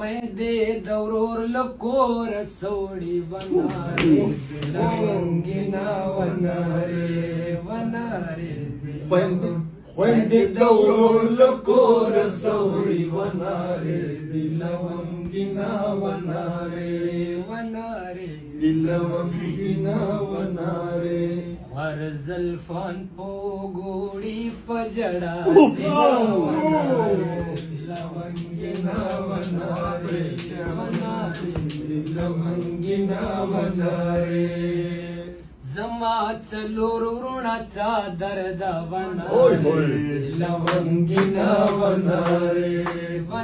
خویندې د ورور له کوره سوړي ونارې لونګینه ونارې ونارې خویندې د ورور له کوره سوړي ونارې لونګینه ونارې ونارې لونګینه ونارې هر زلفان په ګوړي په جړا لونګینه ونارې ونارې لونګینه ونارې زما څلور وروڼه څادر د ونارې لونګینه ونارې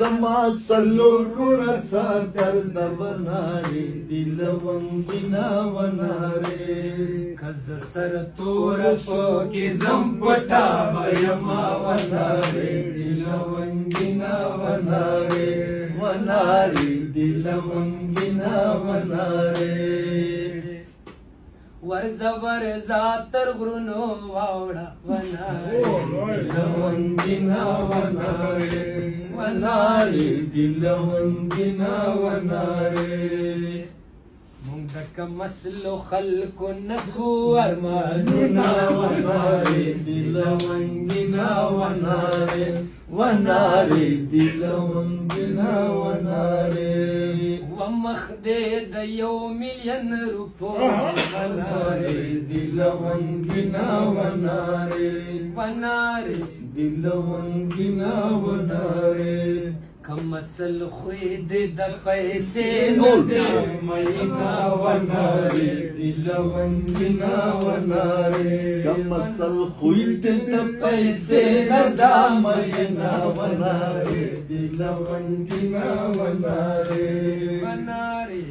زما څلور وروڼه څادر د ونارې لونګینه ونارې کز سر تور پکې زم پټا ویما ونارې لونګینه ونارې ونارې لونګینه ونارې ورزه ورزه تر غرونو واوړه ونارې لونګینه ونارې ونارې لونګینه ونارې مونږ د کم اصلو خلکو نه خو ارمانونه ونارې لونګینه ونارې ونارې لونګینه ونارې ومخ دې د 1,000,000 روپو ونارې لونګینه ونارې ونارې لونګینه ونارې کم اصل خوی دې د پیسې نه دې مینا ونارې لونګینه ونارې کم اصل خوی دې د پیسې نه دا مینا ونارې لونګینه ونارې ونارې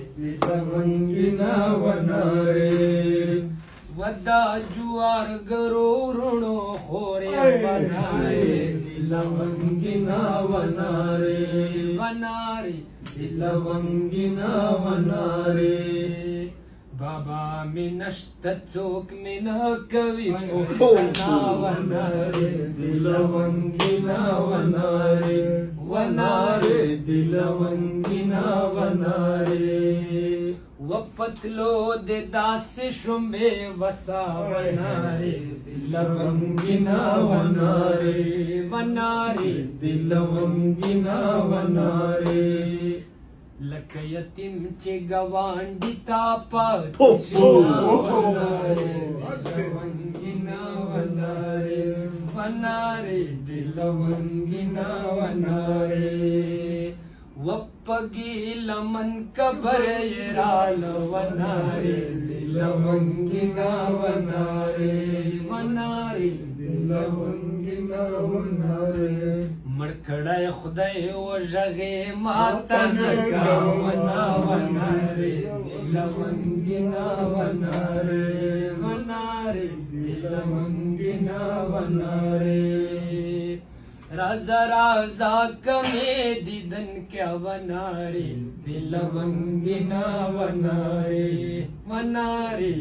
لونګینه ونارې ودا جوار ګرو رونو خورې ونارې لونګینه ونارې ونارې لونګینه ونارې بابا می نشته څوک می نه کوي پوښتنه ونارې لونګینه ونارې ونارې لونګینه ونارې وپتلو د داسې شومې وسا ونارې لونګینه ونارې ونارې لونګینه ونارې لکه یتیم چې ګاونډي تا پاتې لونګینه ونارې ونارې لونګینه ونارې وپګي لمن کبر یرال ونارې لونګینه ونارې ونارې لونګینه ونارې مړکړای خدای وژغې ماته نګا ونارې لونګینه ونارې ونارې لونګینه ونارې رازا رازا کمې دیدن کیا ونارې لونګینه ونارې ونارې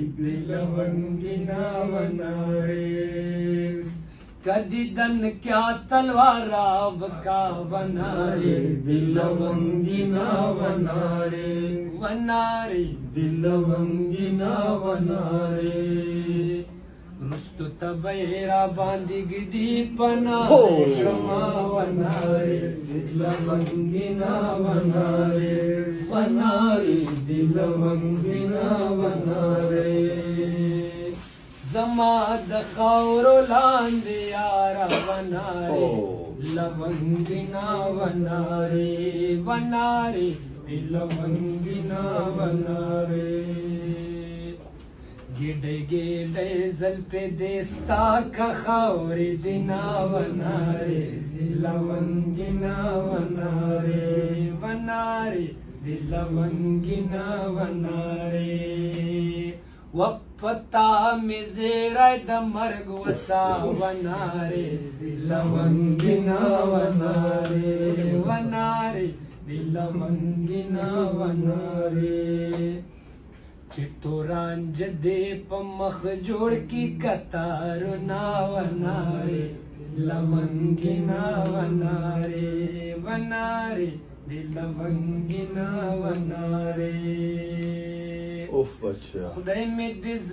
لونګینه ونارې کدی دن کیا تلوار کا ونارې لونګینه ونارې ونارې لونګینه ونارې رستو تبیرا باندې گدی پنا شما ونارې لونګینه ونارې ونارې لونګینه ونارې زما د خاورو لاندې یارا ونارې لونګینه ونارې ونارې لونګینه ونارې ګډې ګډې زلفې دې ستا که خاورې دینا ونارې لونګینه ونارې ونارې لونګینه ونارې وپتا می زیرای د مرګ وسا ونارې لونګینه ونارې ونارې لونګینه ونارې چې تورانج دې په مخ جوړ کی کتارونه ونارې لونګینه ونارې ونارې दिल वंगिना वना रे उफ अच्छा खुदाई में दिल